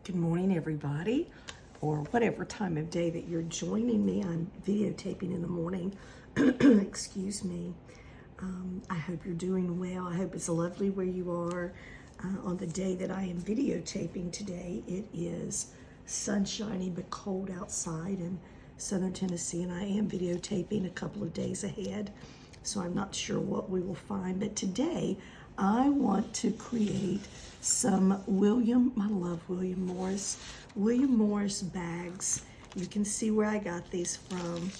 Good morning, everybody, or whatever time of day that you're joining me. I'm videotaping in the morning. Excuse me. I hope you're doing well. I hope it's lovely where you are. On the day that I am videotaping today, it is sunshiny but cold outside in southern Tennessee, and I am videotaping a couple of days ahead, so I'm not sure what we will find. But today, I want to create some I love William Morris bags. You can see where I got these from.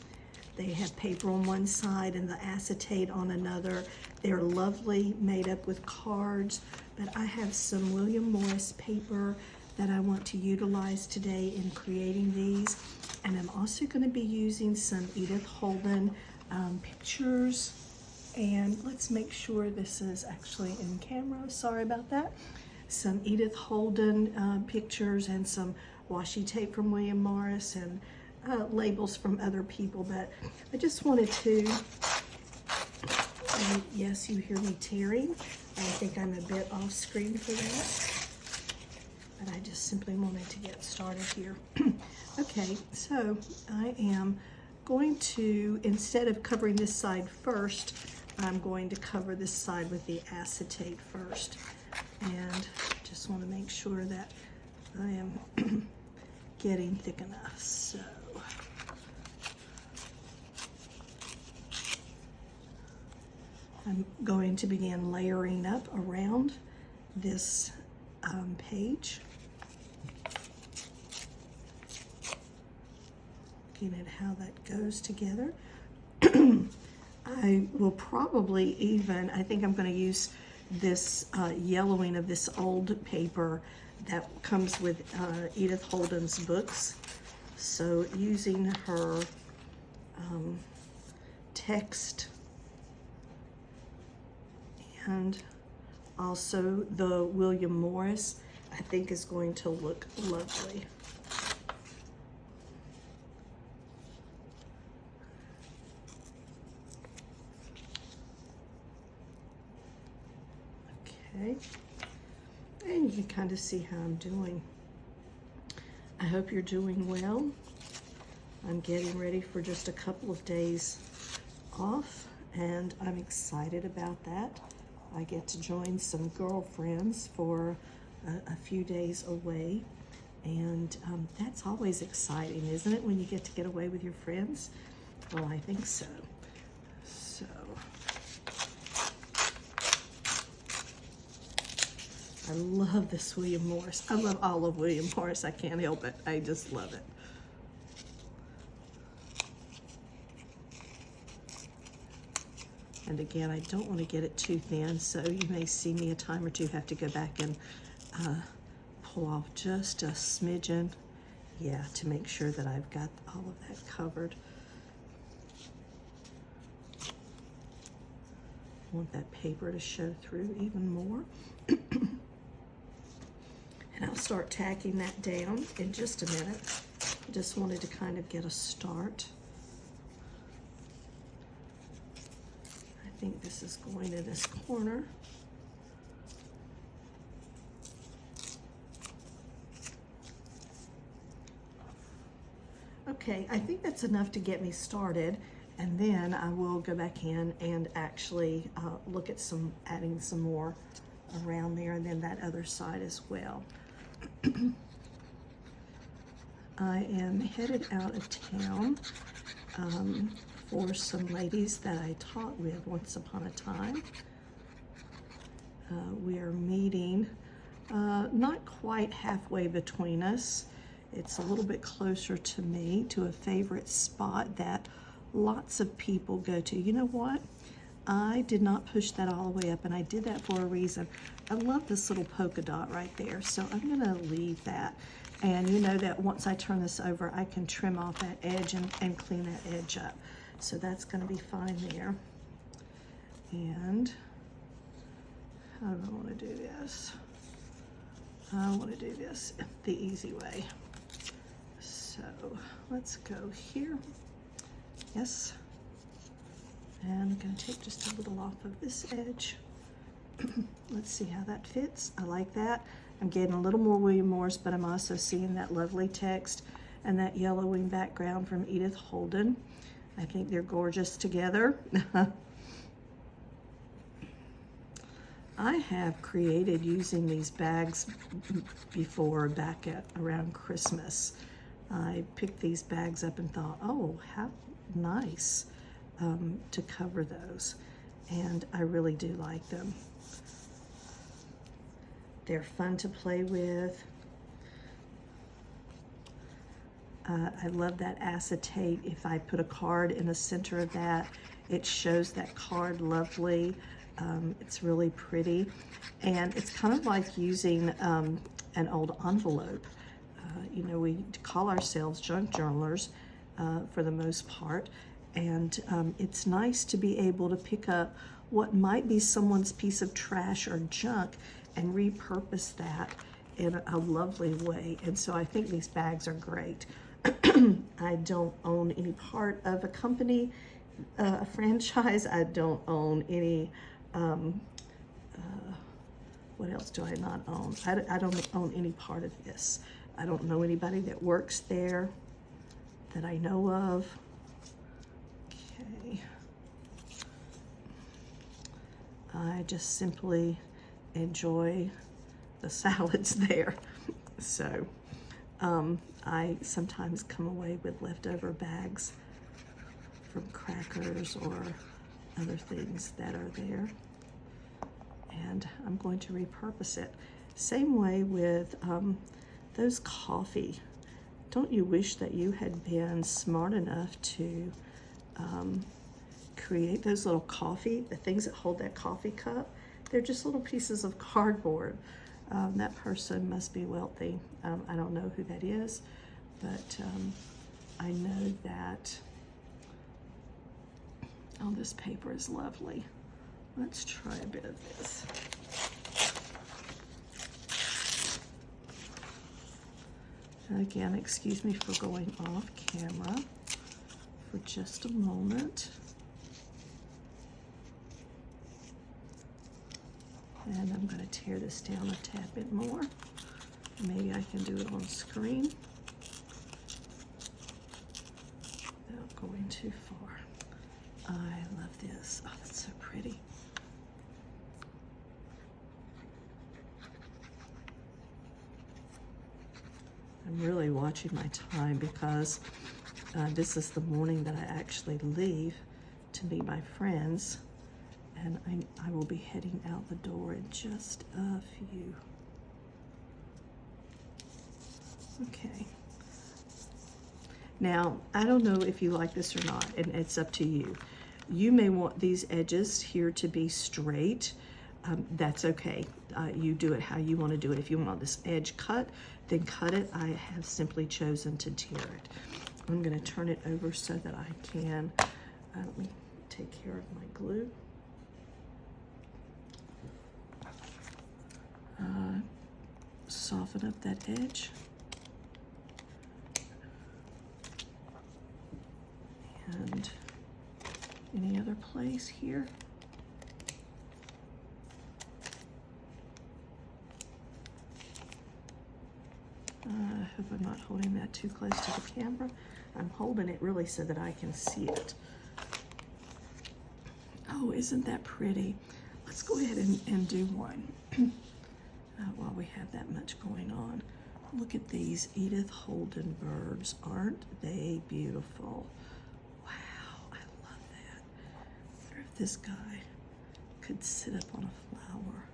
They have paper on one side and the acetate on another. They're lovely, made up with cards, but I have some William Morris paper that I want to utilize today in creating these. And I'm also going to be using some Edith Holden pictures. And let's make sure this is actually in camera. Sorry about that. Some Edith Holden pictures and some washi tape from William Morris and labels from other people. But I just wanted to, yes, you hear me tearing. I think I'm a bit off screen for that. But I just simply wanted to get started here. Okay, so I am going to, instead of covering this side first, I'm going to cover this side with the acetate first. And just want to make sure that I am getting thick enough. So I'm going to begin layering up around this page. Looking at how that goes together. I will probably even, I think I'm going to use this yellowing of this old paper that comes with Edith Holden's books. So using her text and also the William Morris, I think is going to look lovely. Okay, and you can kind of see how I'm doing. I hope you're doing well. I'm getting ready for just a couple of days off, and I'm excited about that. I get to join some girlfriends for a few days away, and that's always exciting, isn't it, when you get away with your friends? Well, I think so. So I love this William Morris. I love all of William Morris. I can't help it. I just love it. And again, I don't want to get it too thin, so you may see me a time or two have to go back and pull off just a smidgen, yeah, to make sure that I've got all of that covered. I want that paper to show through even more. And I'll start tacking that down in just a minute. I just wanted to kind of get a start. I think this is going to this corner. Okay, I think that's enough to get me started. And then I will go back in and actually look at adding some more around there, and then that other side as well. I am headed out of town for some ladies that I taught with once upon a time. We are meeting not quite halfway between us. It's a little bit closer to me, to a favorite spot that lots of people go to. You know what? I did not push that all the way up, and I did that for a reason. I love this little polka dot right there, so I'm gonna leave that. And you know that once I turn this over, I can trim off that edge and clean that edge up. So that's gonna be fine there. And how do I wanna do this? I wanna do this the easy way. So let's go here. Yes. And I'm going to take just a little off of this edge. Let's see how that fits. I like that. I'm getting a little more William Morris, but I'm also seeing that lovely text and that yellowing background from Edith Holden. I think they're gorgeous together. I have created using these bags before back at around Christmas. I picked these bags up and thought, oh, how nice to cover those. And I really do like them. They're fun to play with. I love that acetate. If I put a card in the center of that, it shows that card lovely. It's really pretty. And it's kind of like using an old envelope. You know, we call ourselves junk journalers for the most part. And it's nice to be able to pick up what might be someone's piece of trash or junk and repurpose that in a lovely way. And so I think these bags are great. I don't own any part of a company, a franchise. I don't own any, what else do I not own? I don't own any part of this. I don't know anybody that works there that I know of. Okay. I just simply enjoy the salads there. So I sometimes come away with leftover bags from crackers or other things that are there, and I'm going to repurpose it. Same way with those coffee. Don't you wish that you had been smart enough to create those little coffee, the things that hold that coffee cup? They're just little pieces of cardboard. That person must be wealthy. I don't know who that is, but I know that, oh, this paper is lovely. Let's try a bit of this. Again, excuse me for going off camera for just a moment. And I'm going to tear this down a tad bit more. Maybe I can do it on screen without going too far. I love this. Oh, that's so pretty. I'm really watching my time because this is the morning that I actually leave to meet my friends. And I will be heading out the door in just a few. Okay. Now, I don't know if you like this or not, and it's up to you. You may want these edges here to be straight. That's okay. You do it how you want to do it. If you want this edge cut, then cut it. I have simply chosen to tear it. I'm going to turn it over so that I can, let me take care of my glue. Soften up that edge. And any other place here. I hope I'm not holding that too close to the camera. I'm holding it really so that I can see it. Oh, isn't that pretty? Let's go ahead and do one. While we have that much going on. Look at these Edith Holden birds. Aren't they beautiful? Wow, I love that. I wonder if this guy could sit up on a flower.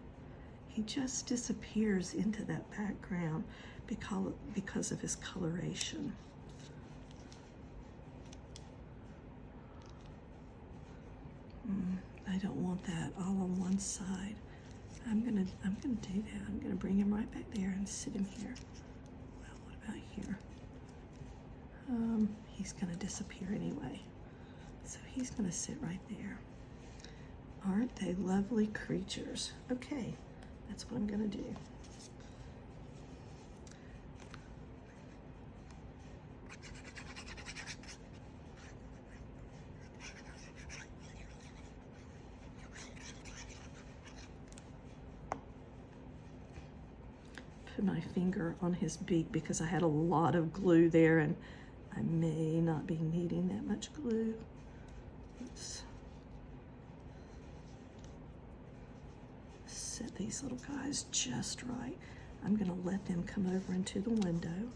He just disappears into that background because of his coloration. I don't want that all on one side. I'm gonna do that. I'm gonna bring him right back there and sit him here. Well, what about here? He's gonna disappear anyway. So he's gonna sit right there. Aren't they lovely creatures? Okay, that's what I'm gonna do. put my finger on his beak because I had a lot of glue there and I may not be needing that much glue. Let's set these little guys just right. I'm gonna let them come over into the window.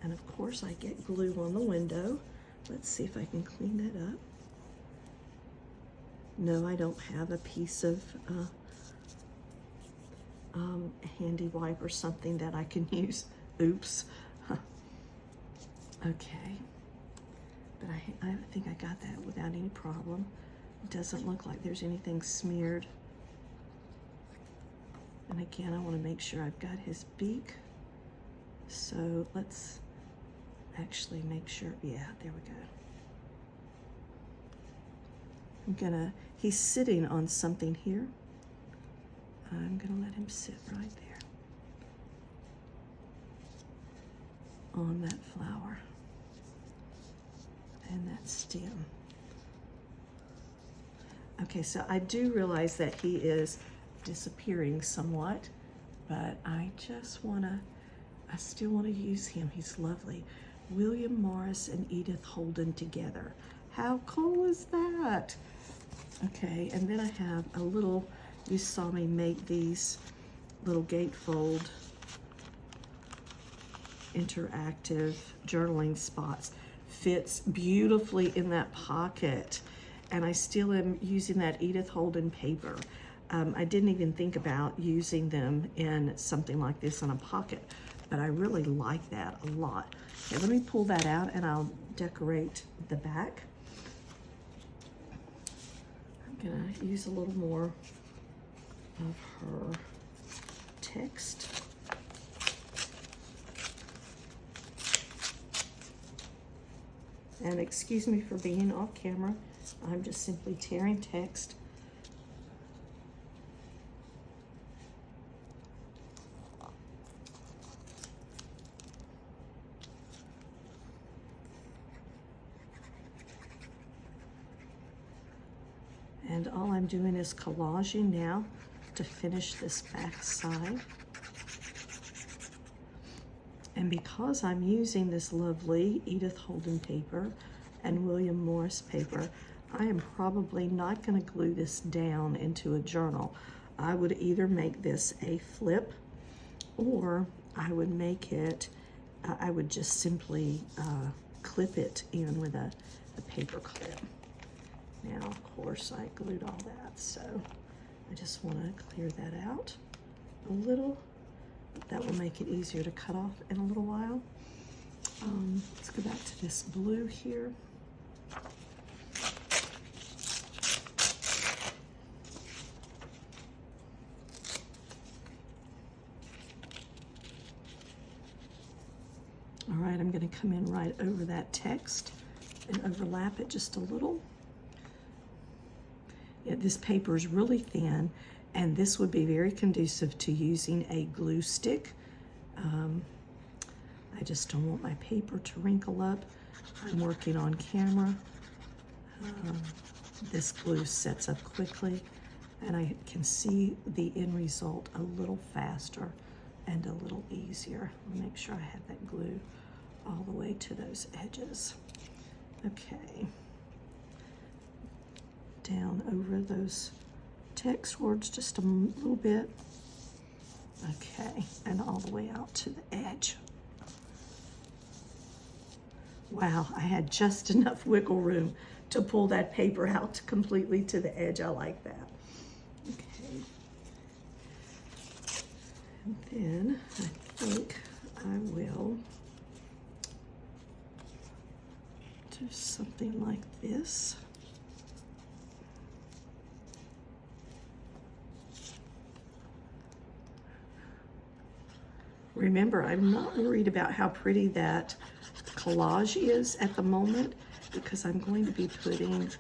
And of course I get glue on the window. Let's see if I can clean that up. No, I don't have a piece of handy wipe or something that I can use. Oops. Huh. Okay. But I think I got that without any problem. It doesn't look like there's anything smeared. And again, I want to make sure I've got his beak. So let's actually make sure, yeah, there we go. He's sitting on something here. I'm gonna let him sit right there on that flower and that stem. Okay, so I do realize that he is disappearing somewhat, but I still wanna use him. He's lovely. William Morris and Edith Holden together. How cool is that? Okay, and then I have a little, you saw me make these little gatefold interactive journaling spots. Fits beautifully in that pocket. And I still am using that Edith Holden paper. I didn't even think about using them in something like this in a pocket, but I really like that a lot. Okay, let me pull that out and I'll decorate the back. I'm gonna use a little more of her text. And excuse me for being off camera. I'm just simply tearing text. And all I'm doing is collaging now to finish this back side. And because I'm using this lovely Edith Holden paper and William Morris paper, I am probably not going to glue this down into a journal. I would either make this a flip or I would make it, I would just simply clip it in with a paper clip. Now, of course, I glued all that, so I just want to clear that out a little. That will make it easier to cut off in a little while. Let's go back to this blue here. All right, I'm going to come in right over that text and overlap it just a little. Yeah, this paper is really thin, and this would be very conducive to using a glue stick. I just don't want my paper to wrinkle up. I'm working on camera. This glue sets up quickly, and I can see the end result a little faster and a little easier. I'll make sure I have that glue all the way to those edges. Okay. Down over those text words just a little bit. Okay, and all the way out to the edge. Wow, I had just enough wiggle room to pull that paper out completely to the edge. I like that. Okay. And then I think I will do something like this. Remember, I'm not worried about how pretty that collage is at the moment because I'm going to be putting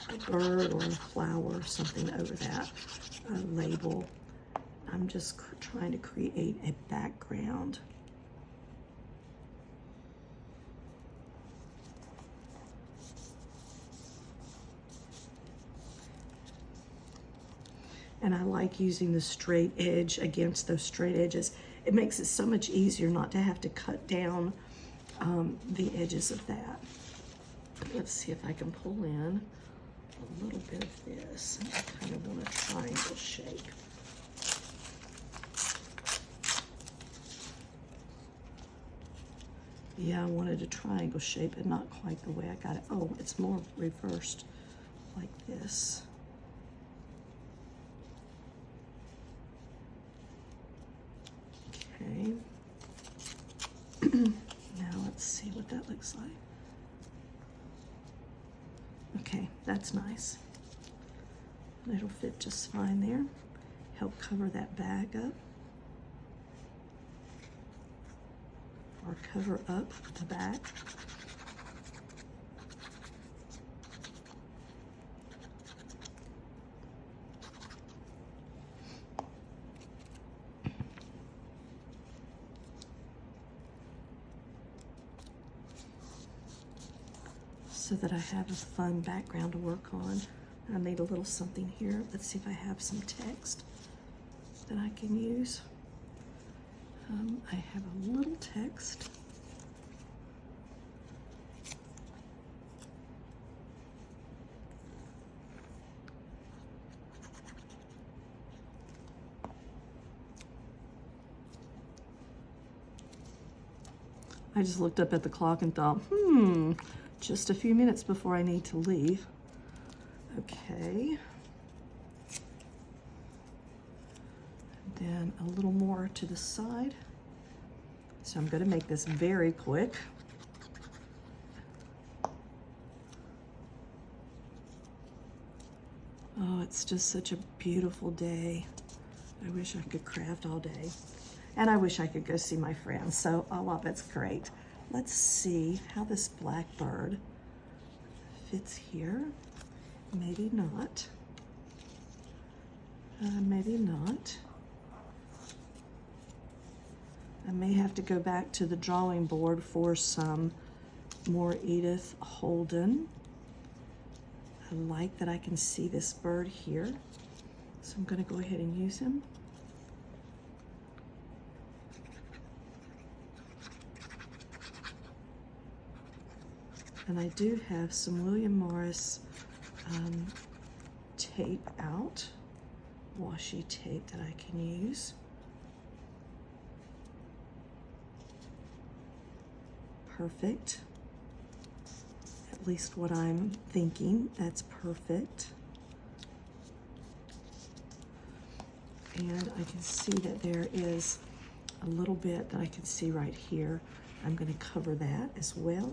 a bird or a flower or something over that label. I'm just trying to create a background. And I like using the straight edge against those straight edges. it makes it so much easier not to have to cut down the edges of that. Let's see if I can pull in a little bit of this. I kind of want a triangle shape. Yeah, I wanted a triangle shape, but not quite the way I got it. Oh, it's more reversed like this. Okay. Now let's see what that looks like. Okay, that's nice. It'll fit just fine there. Help cover that bag up. Or cover up the bag. So that I have a fun background to work on. I made a little something here. Let's see if I have some text that I can use. I have a little text. I just looked up at the clock and thought, just a few minutes before I need to leave. Okay. Then a little more to the side. So I'm going to make this very quick. Oh, it's just such a beautiful day. I wish I could craft all day. And I wish I could go see my friends. So, oh, well, that's great. Let's see how this blackbird fits here. Maybe not. Maybe not. I may have to go back to the drawing board for some more Edith Holden. I like that I can see this bird here. So I'm going to go ahead and use him. And I do have some William Morris tape out, washi tape that I can use. Perfect. At least what I'm thinking, that's perfect. And I can see that there is a little bit that I can see right here. I'm going to cover that as well.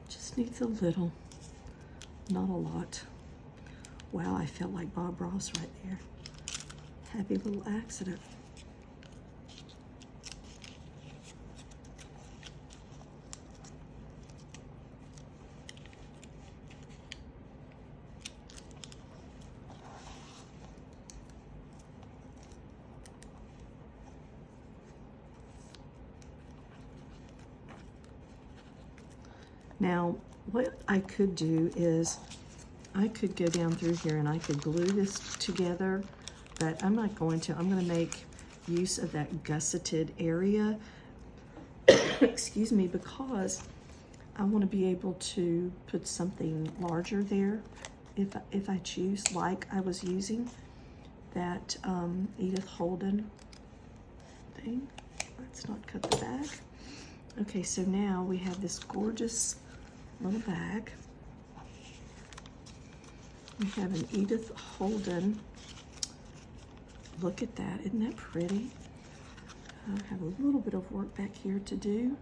Just needs a little, not a lot. Wow, I felt like Bob Ross right there. Happy little accident. Now, what I could do is I could go down through here and I could glue this together, but I'm not going to. I'm going to make use of that gusseted area, excuse me, because I want to be able to put something larger there if I choose, like I was using that Edith Holden thing. Let's not cut the bag. Okay, so now we have this gorgeous little bag. We have an Edith Holden. Look at that, isn't that pretty? I have a little bit of work back here to do.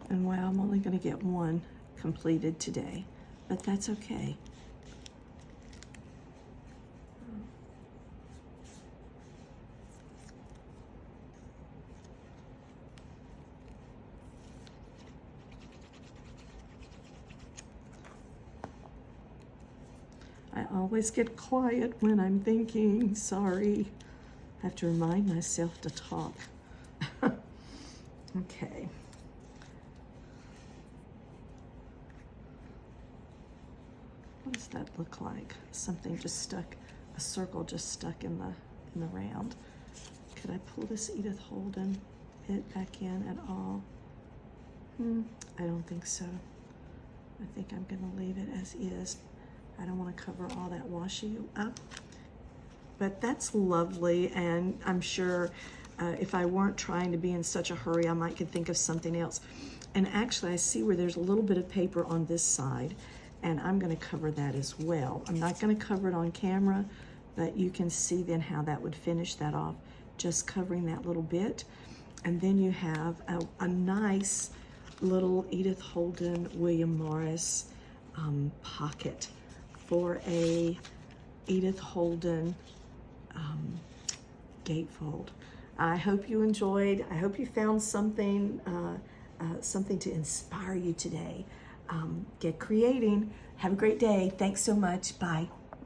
And wow, I'm only going to get one completed today, but that's okay. always get quiet when I'm thinking. Sorry. I have to remind myself to talk. Okay. What does that look like? Something just stuck, a circle just stuck in the round. Could I pull this Edith Holden it back in at all? I don't think so. I think I'm gonna leave it as is. I don't want to cover all that washi up. But that's lovely, and I'm sure if I weren't trying to be in such a hurry, I might could think of something else. And actually, I see where there's a little bit of paper on this side, and I'm going to cover that as well. I'm not going to cover it on camera, but you can see then how that would finish that off, just covering that little bit. And then you have a nice little Edith Holden, William Morris pocket for a Edith Holden gatefold. I hope you enjoyed. I hope you found something something to inspire you today. Get creating. Have a great day. Thanks so much. Bye.